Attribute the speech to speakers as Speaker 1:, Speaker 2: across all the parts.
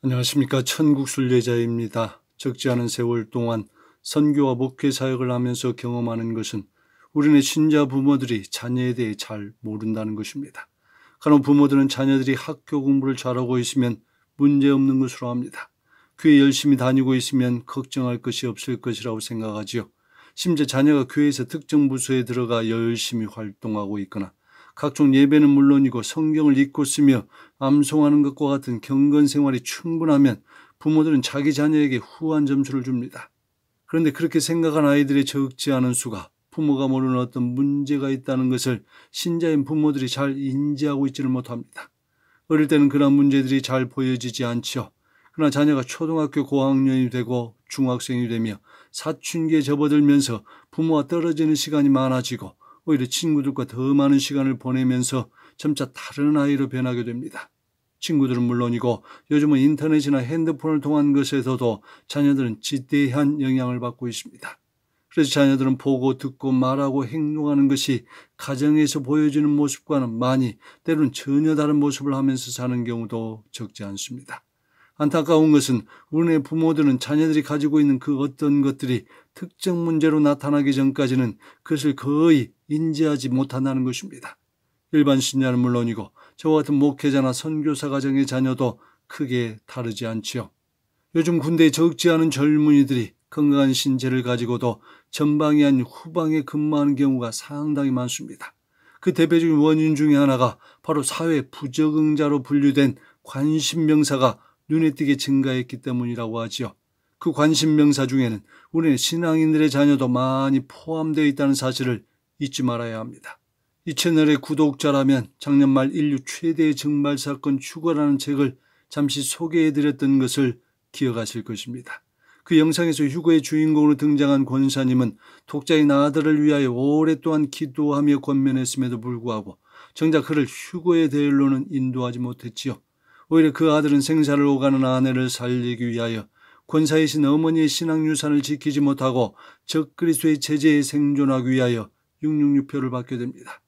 Speaker 1: 안녕하십니까. 천국순례자입니다. 적지 않은 세월 동안 선교와 목회 사역을 하면서 경험하는 것은 우리네 신자 부모들이 자녀에 대해 잘 모른다는 것입니다. 간혹 부모들은 자녀들이 학교 공부를 잘하고 있으면 문제없는 것으로 합니다. 교회 열심히 다니고 있으면 걱정할 것이 없을 것이라고 생각하지요. 심지어 자녀가 교회에서 특정 부서에 들어가 열심히 활동하고 있거나 각종 예배는 물론이고 성경을 읽고 쓰며 암송하는 것과 같은 경건 생활이 충분하면 부모들은 자기 자녀에게 후한 점수를 줍니다. 그런데 그렇게 생각한 아이들의 적지 않은 수가 부모가 모르는 어떤 문제가 있다는 것을 신자인 부모들이 잘 인지하고 있지를 못합니다. 어릴 때는 그런 문제들이 잘 보여지지 않지요. 그러나 자녀가 초등학교 고학년이 되고 중학생이 되며 사춘기에 접어들면서 부모와 떨어지는 시간이 많아지고 오히려 친구들과 더 많은 시간을 보내면서 점차 다른 아이로 변하게 됩니다. 친구들은 물론이고 요즘은 인터넷이나 핸드폰을 통한 것에서도 자녀들은 지대한 영향을 받고 있습니다. 그래서 자녀들은 보고 듣고 말하고 행동하는 것이 가정에서 보여지는 모습과는 많이 때로는 전혀 다른 모습을 하면서 사는 경우도 적지 않습니다. 안타까운 것은 우리네 부모들은 자녀들이 가지고 있는 그 어떤 것들이 특정 문제로 나타나기 전까지는 그것을 거의 인지하지 못한다는 것입니다. 일반 신자는 물론이고 저와 같은 목회자나 선교사 가정의 자녀도 크게 다르지 않지요. 요즘 군대에 적지 않은 젊은이들이 건강한 신체를 가지고도 전방이 아닌 후방에 근무하는 경우가 상당히 많습니다. 그 대표적인 원인 중에 하나가 바로 사회 부적응자로 분류된 관심명사가 눈에 띄게 증가했기 때문이라고 하지요. 그 관심명사 중에는 우리는 신앙인들의 자녀도 많이 포함되어 있다는 사실을 잊지 말아야 합니다. 이 채널의 구독자라면 작년 말 인류 최대의 증발사건 휴거라는 책을 잠시 소개해드렸던 것을 기억하실 것입니다. 그 영상에서 휴거의 주인공으로 등장한 권사님은 독자인 아들을 위하여 오랫동안 기도하며 권면했음에도 불구하고 정작 그를 휴거의 대열로는 인도하지 못했지요. 오히려 그 아들은 생사를 오가는 아내를 살리기 위하여 권사이신 어머니의 신앙유산을 지키지 못하고 적그리스도의 제재에 생존하기 위하여 666표를 받게 됩니다.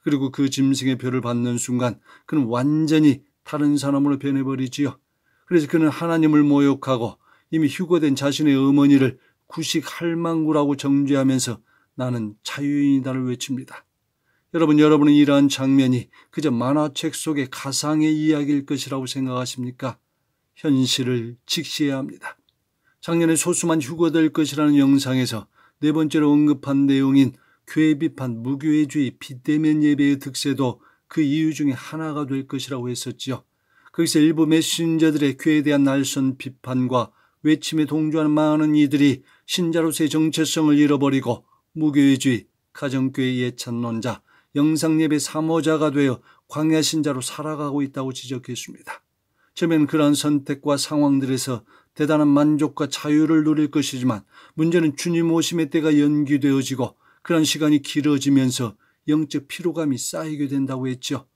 Speaker 1: 그리고 그 짐승의 표를 받는 순간 그는 완전히 다른 사람으로 변해버리지요. 그래서 그는 하나님을 모욕하고 이미 휴거된 자신의 어머니를 구식할망구라고 정죄하면서 나는 자유인이다를 외칩니다. 여러분은 이러한 장면이 그저 만화책 속의 가상의 이야기일 것이라고 생각하십니까? 현실을 직시해야 합니다. 작년에 소수만 휴거될 것이라는 영상에서 네 번째로 언급한 내용인 교회 비판, 무교회주의, 비대면 예배의 득세도 그 이유 중에 하나가 될 것이라고 했었지요. 거기서 일부 메신저들의 교회에 대한 날선 비판과 외침에 동조하는 많은 이들이 신자로서의 정체성을 잃어버리고 무교회주의, 가정교회 예찬론자, 영상예배 사모자가 되어 광야신자로 살아가고 있다고 지적했습니다. 처음에는 그러한 선택과 상황들에서 대단한 만족과 자유를 누릴 것이지만 문제는 주님 오심의 때가 연기되어지고 그런 시간이 길어지면서 영적 피로감이 쌓이게 된다고 했죠.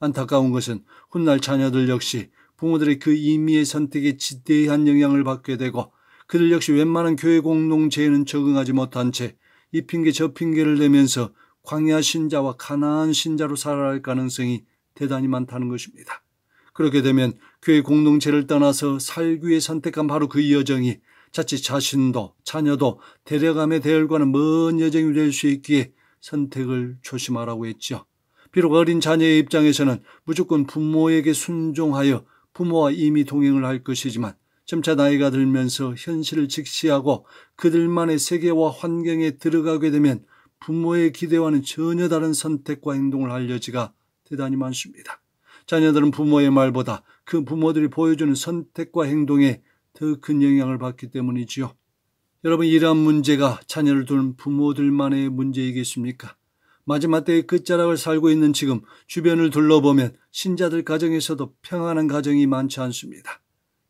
Speaker 1: 안타까운 것은 훗날 자녀들 역시 부모들의 그 임의의 선택에 지대한 영향을 받게 되고 그들 역시 웬만한 교회 공동체에는 적응하지 못한 채 이 핑계 저 핑계를 대면서 광야 신자와 가나안 신자로 살아갈 가능성이 대단히 많다는 것입니다. 그렇게 되면 교회 공동체를 떠나서 살기 위해 선택한 바로 그 여정이 자칫 자신도 자녀도 데려감의 대열과는 먼 여정이 될 수 있기에 선택을 조심하라고 했죠. 비록 어린 자녀의 입장에서는 무조건 부모에게 순종하여 부모와 이미 동행을 할 것이지만 점차 나이가 들면서 현실을 직시하고 그들만의 세계와 환경에 들어가게 되면 부모의 기대와는 전혀 다른 선택과 행동을 할 여지가 대단히 많습니다. 자녀들은 부모의 말보다 그 부모들이 보여주는 선택과 행동에 더 큰 영향을 받기 때문이지요. 여러분, 이러한 문제가 자녀를 두는 부모들만의 문제이겠습니까? 마지막 때의 끝자락을 살고 있는 지금 주변을 둘러보면 신자들 가정에서도 평안한 가정이 많지 않습니다.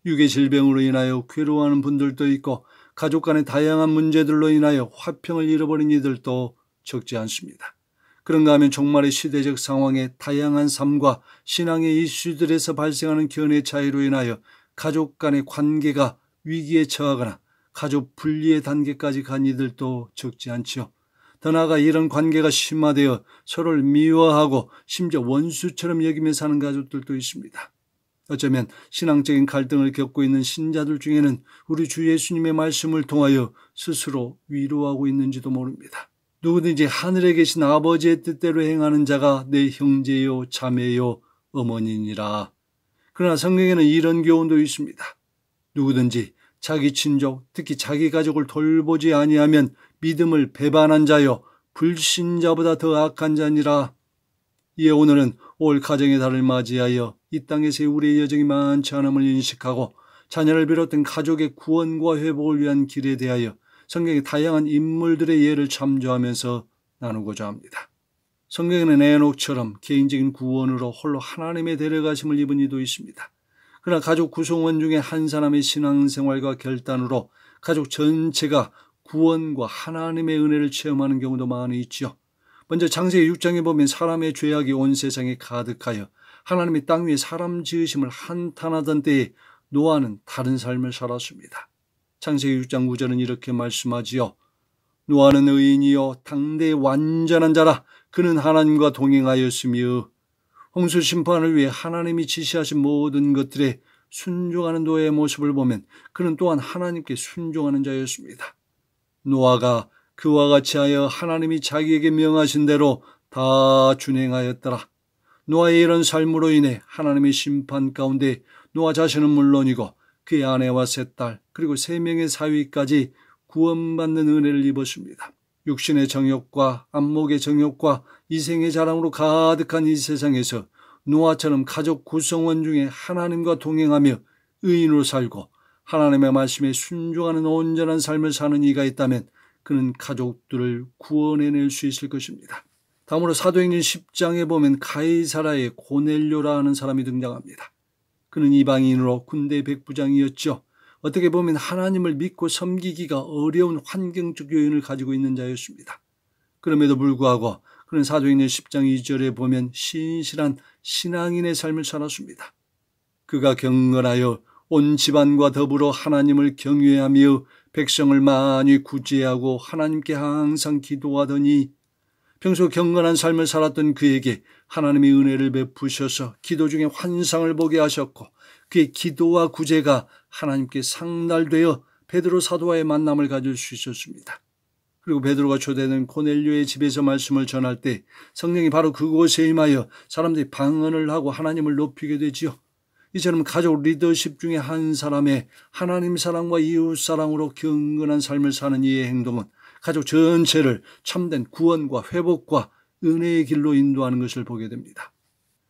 Speaker 1: 육의 질병으로 인하여 괴로워하는 분들도 있고 가족 간의 다양한 문제들로 인하여 화평을 잃어버린 이들도 적지 않습니다. 그런가 하면 종말의 시대적 상황에 다양한 삶과 신앙의 이슈들에서 발생하는 견해 차이로 인하여 가족 간의 관계가 위기에 처하거나 가족 분리의 단계까지 간 이들도 적지 않지요. 더 나아가 이런 관계가 심화되어 서로를 미워하고 심지어 원수처럼 여기며 사는 가족들도 있습니다. 어쩌면 신앙적인 갈등을 겪고 있는 신자들 중에는 우리 주 예수님의 말씀을 통하여 스스로 위로하고 있는지도 모릅니다. 누구든지 하늘에 계신 아버지의 뜻대로 행하는 자가 내 형제요 자매요 어머니니라. 그러나 성경에는 이런 교훈도 있습니다. 누구든지 자기 친족, 특히 자기 가족을 돌보지 아니하면 믿음을 배반한 자여 불신자보다 더 악한 자니라. 이에 오늘은 올 가정의 달을 맞이하여 이 땅에서의 우리의 여정이 많지 않음을 인식하고 자녀를 비롯한 가족의 구원과 회복을 위한 길에 대하여 성경의 다양한 인물들의 예를 참조하면서 나누고자 합니다. 성경에는 에녹처럼 개인적인 구원으로 홀로 하나님의 데려가심을 입은 이도 있습니다. 그러나 가족 구성원 중에 한 사람의 신앙생활과 결단으로 가족 전체가 구원과 하나님의 은혜를 체험하는 경우도 많이 있죠. 먼저 창세기 6장에 보면 사람의 죄악이 온 세상에 가득하여 하나님이 땅 위에 사람 지으심을 한탄하던 때에 노아는 다른 삶을 살았습니다. 창세기 6장 9절은 이렇게 말씀하지요. 노아는 의인이요 당대의 완전한 자라. 그는 하나님과 동행하였으며 홍수 심판을 위해 하나님이 지시하신 모든 것들에 순종하는 노아의 모습을 보면 그는 또한 하나님께 순종하는 자였습니다. 노아가 그와 같이 하여 하나님이 자기에게 명하신 대로 다 준행하였더라. 노아의 이런 삶으로 인해 하나님의 심판 가운데 노아 자신은 물론이고 그의 아내와 세 딸 그리고 3명의 사위까지 구원받는 은혜를 입었습니다. 육신의 정욕과 안목의 정욕과 이생의 자랑으로 가득한 이 세상에서 노아처럼 가족 구성원 중에 하나님과 동행하며 의인으로 살고 하나님의 말씀에 순종하는 온전한 삶을 사는 이가 있다면 그는 가족들을 구원해낼 수 있을 것입니다. 다음으로 사도행전 10장에 보면 가이사라의 고넬료라 하는 사람이 등장합니다. 그는 이방인으로 군대 백부장이었죠. 어떻게 보면 하나님을 믿고 섬기기가 어려운 환경적 요인을 가지고 있는 자였습니다. 그럼에도 불구하고 그는 사도행전 10장 2절에 보면 신실한 신앙인의 삶을 살았습니다. 그가 경건하여 온 집안과 더불어 하나님을 경외하며 백성을 많이 구제하고 하나님께 항상 기도하더니 평소 경건한 삶을 살았던 그에게 하나님의 은혜를 베푸셔서 기도 중에 환상을 보게 하셨고 그의 기도와 구제가 하나님께 상달되어 베드로 사도와의 만남을 가질 수 있었습니다. 그리고 베드로가 초대된 고넬료의 집에서 말씀을 전할 때 성령이 바로 그곳에 임하여 사람들이 방언을 하고 하나님을 높이게 되지요. 이처럼 가족 리더십 중에 한 사람의 하나님 사랑과 이웃 사랑으로 경건한 삶을 사는 이의 행동은 가족 전체를 참된 구원과 회복과 은혜의 길로 인도하는 것을 보게 됩니다.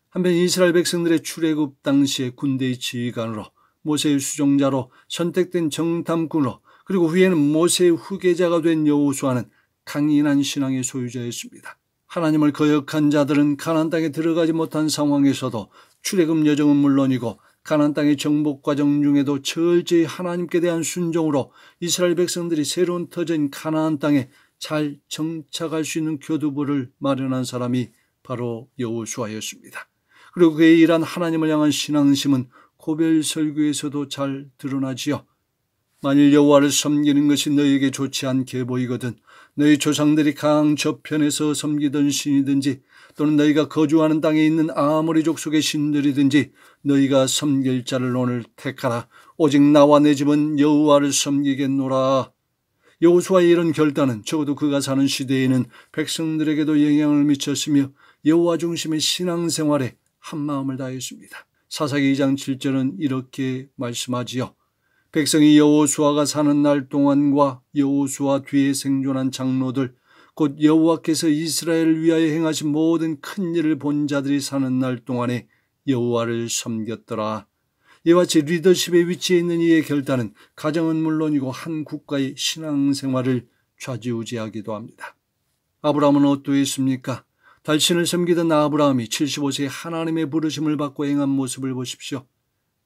Speaker 1: 한편 이스라엘 백성들의 출애굽 당시의 군대의 지휘관으로 모세의 수종자로 선택된 정탐꾼으로 그리고 후에는 모세의 후계자가 된 여호수아는 강인한 신앙의 소유자였습니다. 하나님을 거역한 자들은 가나안 땅에 들어가지 못한 상황에서도 출애굽 여정은 물론이고 가나안 땅의 정복 과정 중에도 철저히 하나님께 대한 순종으로 이스라엘 백성들이 새로운 터전 가나안 땅에 잘 정착할 수 있는 교두보를 마련한 사람이 바로 여호수아였습니다. 그리고 그의 일한 하나님을 향한 신앙심은 고별 설교에서도 잘 드러나지요. 만일 여호와를 섬기는 것이 너희에게 좋지 않게 보이거든 너희 조상들이 강 저편에서 섬기던 신이든지 또는 너희가 거주하는 땅에 있는 아모리 족속의 신들이든지 너희가 섬길 자를 오늘 택하라. 오직 나와 내 집은 여호와를 섬기겠노라. 여호수아의 이런 결단은 적어도 그가 사는 시대에는 백성들에게도 영향을 미쳤으며 여호와 중심의 신앙생활에 한마음을 다했습니다. 사사기 2장 7절은 이렇게 말씀하지요. 백성이 여호수아가 사는 날 동안과 여호수아 뒤에 생존한 장로들 곧 여호와께서 이스라엘을 위하여 행하신 모든 큰 일을 본 자들이 사는 날 동안에 여호와를 섬겼더라. 이와 같이 리더십의 위치에 있는 이의 결단은 가정은 물론이고 한 국가의 신앙생활을 좌지우지하기도 합니다. 아브라함은 어떠했습니까? 달신을 섬기던 아브라함이 75세에 하나님의 부르심을 받고 행한 모습을 보십시오.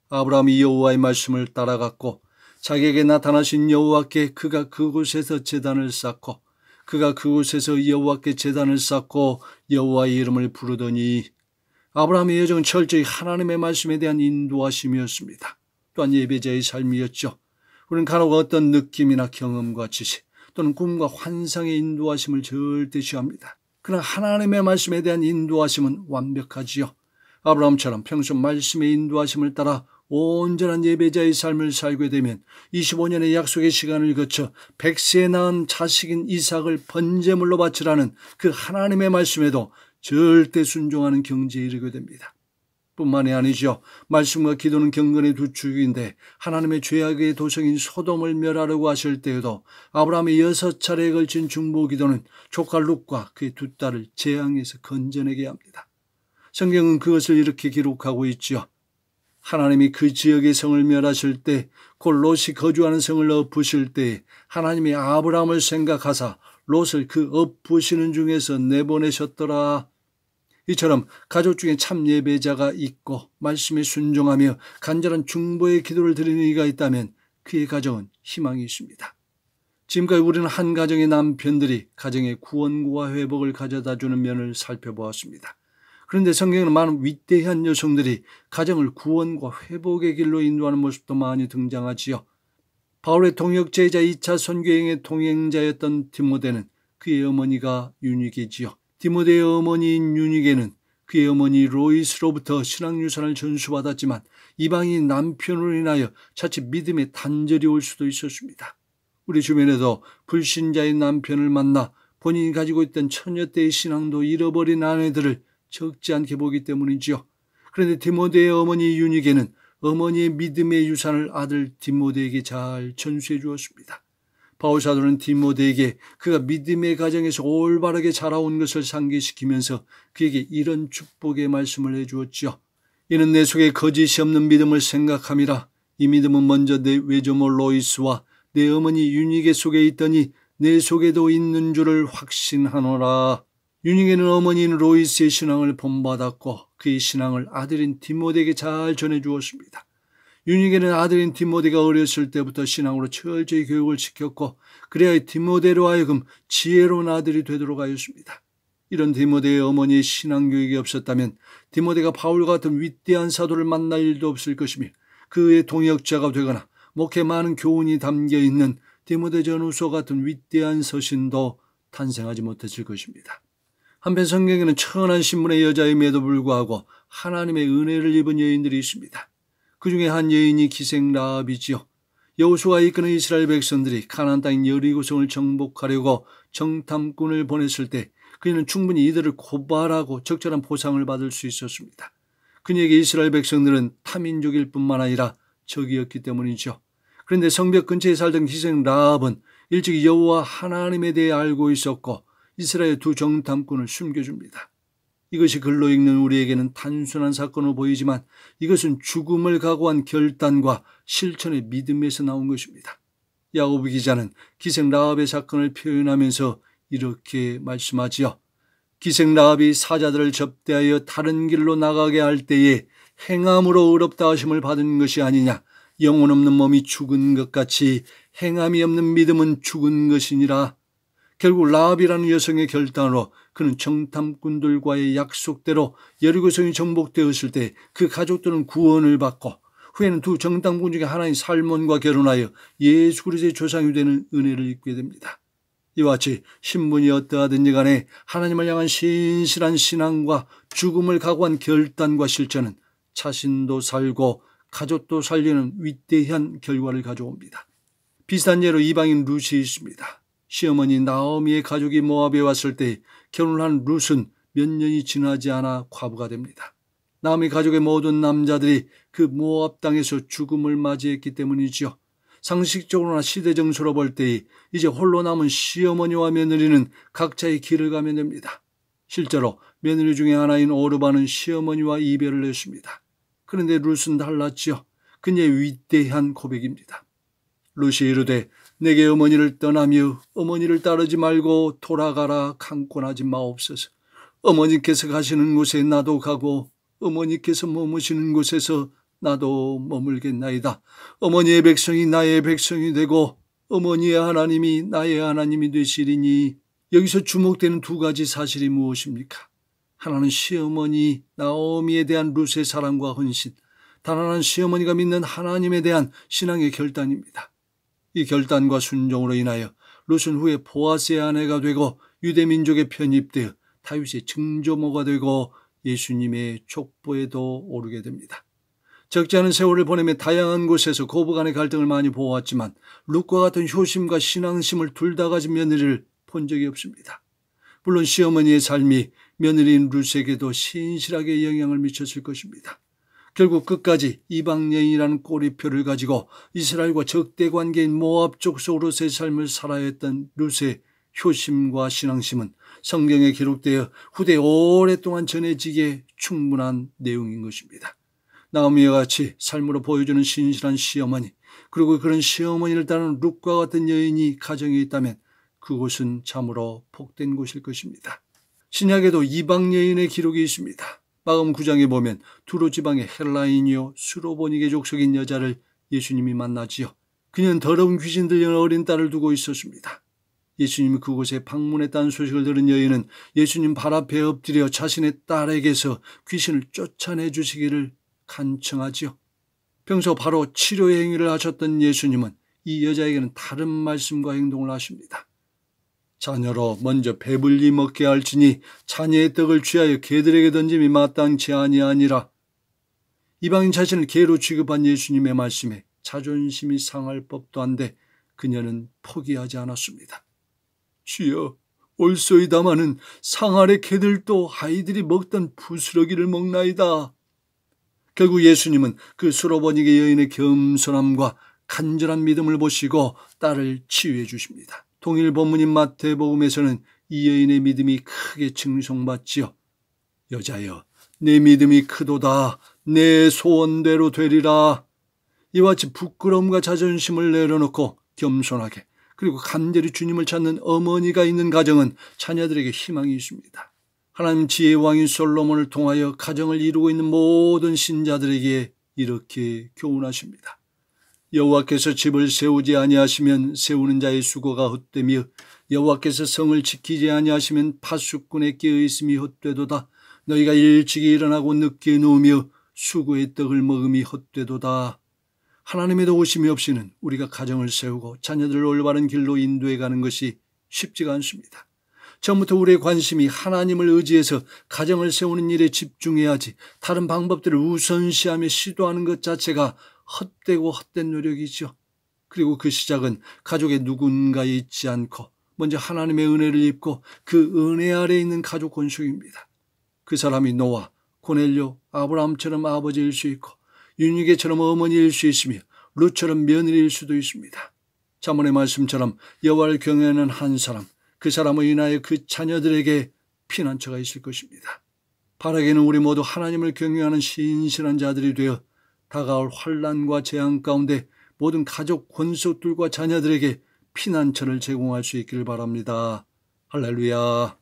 Speaker 1: 아브라함이 여호와의 말씀을 따라갔고 자기에게 나타나신 여호와께 그가 그곳에서 제단을 쌓고 그가 그곳에서 여호와께 제단을 쌓고 여호와의 이름을 부르더니 아브라함의 여정은 철저히 하나님의 말씀에 대한 인도하심이었습니다. 또한 예배자의 삶이었죠. 우리는 간혹 어떤 느낌이나 경험과 지식 또는 꿈과 환상의 인도하심을 절대 취합니다. 그러나 하나님의 말씀에 대한 인도하심은 완벽하지요. 아브라함처럼 평소 말씀의 인도하심을 따라 온전한 예배자의 삶을 살게 되면 25년의 약속의 시간을 거쳐 100세에 낳은 자식인 이삭을 번제물로 바치라는 그 하나님의 말씀에도 절대 순종하는 경지에 이르게 됩니다. 뿐만이 아니죠. 말씀과 기도는 경건의 두 축인데 하나님의 죄악의 도성인 소돔을 멸하려고 하실 때에도 아브라함의 6차례에 걸친 중보 기도는 조카 룻과 그의 두 딸을 재앙에서 건져내게 합니다. 성경은 그것을 이렇게 기록하고 있지요. 하나님이 그 지역의 성을 멸하실 때, 곧 롯이 거주하는 성을 엎으실 때 하나님이 아브라함을 생각하사 롯을 그 엎으시는 중에서 내보내셨더라. 이처럼 가족 중에 참 예배자가 있고 말씀에 순종하며 간절한 중보의 기도를 드리는 이가 있다면 그의 가정은 희망이 있습니다. 지금까지 우리는 한 가정의 남편들이 가정의 구원과 회복을 가져다주는 면을 살펴보았습니다. 그런데 성경에는 많은 위대한 여성들이 가정을 구원과 회복의 길로 인도하는 모습도 많이 등장하지요. 바울의 동역제자 2차 선교행의 동행자였던 디모데는 그의 어머니가 유니게지요. 디모데의 어머니인 유니게는 그의 어머니 로이스로부터 신앙유산을 전수받았지만 이방인 남편으로 인하여 자칫 믿음에 단절이 올 수도 있었습니다. 우리 주변에도 불신자인 남편을 만나 본인이 가지고 있던 처녀 때의 신앙도 잃어버린 아내들을 적지 않게 보기 때문이지요. 그런데 디모데의 어머니 유니게는 어머니의 믿음의 유산을 아들 디모데에게 잘 전수해 주었습니다. 바울 사도는 디모데에게 그가 믿음의 가정에서 올바르게 자라온 것을 상기시키면서 그에게 이런 축복의 말씀을 해주었지요. 이는 내 속에 거짓이 없는 믿음을 생각함이라. 이 믿음은 먼저 내 외조모 로이스와 내 어머니 유니게 속에 있더니 내 속에도 있는 줄을 확신하노라. 유니게는 어머니인 로이스의 신앙을 본받았고 그의 신앙을 아들인 디모데에게 잘 전해주었습니다. 유니게는 아들인 디모데가 어렸을 때부터 신앙으로 철저히 교육을 시켰고 그래야 디모데로 하여금 지혜로운 아들이 되도록 하였습니다. 이런 디모데의 어머니의 신앙교육이 없었다면 디모데가 바울과 같은 위대한 사도를 만날 일도 없을 것이며 그의 동역자가 되거나 목에 많은 교훈이 담겨있는 디모데전후서 같은 위대한 서신도 탄생하지 못했을 것입니다. 한편 성경에는 천한 신분의 여자임에도 불구하고 하나님의 은혜를 입은 여인들이 있습니다. 그 중에 한 여인이 기생 라합이지요. 여호수아가 이끄는 이스라엘 백성들이 가나안 땅인 여리고성을 정복하려고 정탐꾼을 보냈을 때 그녀는 충분히 이들을 고발하고 적절한 보상을 받을 수 있었습니다. 그녀에게 이스라엘 백성들은 타민족일 뿐만 아니라 적이었기 때문이죠. 그런데 성벽 근처에 살던 기생 라합은 일찍 여호와 하나님에 대해 알고 있었고 이스라엘 두 정탐꾼을 숨겨줍니다. 이것이 글로 읽는 우리에게는 단순한 사건으로 보이지만 이것은 죽음을 각오한 결단과 실천의 믿음에서 나온 것입니다. 야고보 기자는 기생 라합의 사건을 표현하면서 이렇게 말씀하지요. 기생 라합이 사자들을 접대하여 다른 길로 나가게 할 때에 행함으로 의롭다 하심을 받은 것이 아니냐. 영혼 없는 몸이 죽은 것 같이 행함이 없는 믿음은 죽은 것이니라. 결국 라합이라는 여성의 결단으로 그는 정탐꾼들과의 약속대로 여리고성이 정복되었을 때 그 가족들은 구원을 받고 후에는 두 정탐꾼 중에 하나인 살몬과 결혼하여 예수 그리스도의 조상이 되는 은혜를 입게 됩니다. 이와 같이 신분이 어떠하든지 간에 하나님을 향한 신실한 신앙과 죽음을 각오한 결단과 실천은 자신도 살고 가족도 살리는 위대한 결과를 가져옵니다. 비슷한 예로 이방인 룻이 있습니다. 시어머니 나오미의 가족이 모압에 왔을 때 결혼한 룻은 몇 년이 지나지 않아 과부가 됩니다. 나오미 가족의 모든 남자들이 그 모압 땅에서 죽음을 맞이했기 때문이지요. 상식적으로나 시대정서로 볼 때 이제 홀로 남은 시어머니와 며느리는 각자의 길을 가면 됩니다. 실제로 며느리 중에 하나인 오르바는 시어머니와 이별을 했습니다. 그런데 룻은 달랐지요. 그녀의 위대한 고백입니다. 룻이 이르되 내게 어머니를 떠나며 어머니를 따르지 말고 돌아가라 강권하지 마옵소서. 어머니께서 가시는 곳에 나도 가고 어머니께서 머무시는 곳에서 나도 머물겠나이다. 어머니의 백성이 나의 백성이 되고 어머니의 하나님이 나의 하나님이 되시리니. 여기서 주목되는 두 가지 사실이 무엇입니까? 하나는 시어머니 나오미에 대한 룻의 사랑과 헌신, 단 하나는 시어머니가 믿는 하나님에 대한 신앙의 결단입니다. 이 결단과 순종으로 인하여 룻은 후에 보아스의 아내가 되고 유대민족에 편입되어 다윗의 증조모가 되고 예수님의 족보에도 오르게 됩니다. 적지 않은 세월을 보내며 다양한 곳에서 고부 간의 갈등을 많이 보았지만 룻과 같은 효심과 신앙심을 둘 다 가진 며느리를 본 적이 없습니다. 물론 시어머니의 삶이 며느리인 룻에게도 신실하게 영향을 미쳤을 것입니다. 결국 끝까지 이방 여인이라는 꼬리표를 가지고 이스라엘과 적대 관계인 모압 족속으로서의 삶을 살아야 했던 룻의 효심과 신앙심은 성경에 기록되어 후대에 오랫동안 전해지기에 충분한 내용인 것입니다. 나오미와 같이 삶으로 보여주는 신실한 시어머니, 그리고 그런 시어머니를 따르는 룻과 같은 여인이 가정에 있다면 그곳은 참으로 복된 곳일 것입니다. 신약에도 이방 여인의 기록이 있습니다. 마가복음 9장에 보면 두로 지방의 헬라인이요 수로보니게 족속인 여자를 예수님이 만나지요. 그녀는 더러운 귀신 들린 어린 딸을 두고 있었습니다. 예수님이 그곳에 방문했다는 소식을 들은 여인은 예수님 발 앞에 엎드려 자신의 딸에게서 귀신을 쫓아내 주시기를 간청하지요. 평소 바로 치료의 행위를 하셨던 예수님은 이 여자에게는 다른 말씀과 행동을 하십니다. 자녀로 먼저 배불리 먹게 할지니 자녀의 떡을 취하여 개들에게 던짐이 마땅치 아니하니라. 이방인 자신을 개로 취급한 예수님의 말씀에 자존심이 상할 법도 한데 그녀는 포기하지 않았습니다. 주여, 올소이다마는 상 아래 개들도 아이들이 먹던 부스러기를 먹나이다. 결국 예수님은 그 수로보니게 여인의 겸손함과 간절한 믿음을 보시고 딸을 치유해 주십니다. 동일 본문인 마태복음에서는 이 여인의 믿음이 크게 칭송받지요. 여자여, 내 믿음이 크도다. 내 소원대로 되리라. 이와 같이 부끄러움과 자존심을 내려놓고 겸손하게 그리고 간절히 주님을 찾는 어머니가 있는 가정은 자녀들에게 희망이 있습니다. 하나님 지혜의 왕인 솔로몬을 통하여 가정을 이루고 있는 모든 신자들에게 이렇게 교훈하십니다. 여호와께서 집을 세우지 아니하시면 세우는 자의 수고가 헛되며 여호와께서 성을 지키지 아니하시면 파수꾼의 깨어있음이 헛되도다. 너희가 일찍이 일어나고 늦게 누우며 수고의 떡을 먹음이 헛되도다. 하나님의 도우심이 없이는 우리가 가정을 세우고 자녀들을 올바른 길로 인도해 가는 것이 쉽지가 않습니다. 처음부터 우리의 관심이 하나님을 의지해서 가정을 세우는 일에 집중해야지 다른 방법들을 우선시하며 시도하는 것 자체가 헛되고 헛된 노력이죠. 그리고 그 시작은 가족의 누군가에 있지 않고 먼저 하나님의 은혜를 입고 그 은혜 아래에 있는 가족 권속입니다. 그 사람이 노아, 고넬료, 아브라함처럼 아버지일 수 있고 윤희계처럼 어머니일 수 있으며 룻처럼 며느리일 수도 있습니다. 잠언의 말씀처럼 여호와를 경외하는 한 사람, 그 사람을 인하여 그 자녀들에게 피난처가 있을 것입니다. 바라기는 우리 모두 하나님을 경외하는 신실한 자들이 되어 다가올 환난과 재앙 가운데 모든 가족 권속들과 자녀들에게 피난처를 제공할 수 있기를 바랍니다. 할렐루야.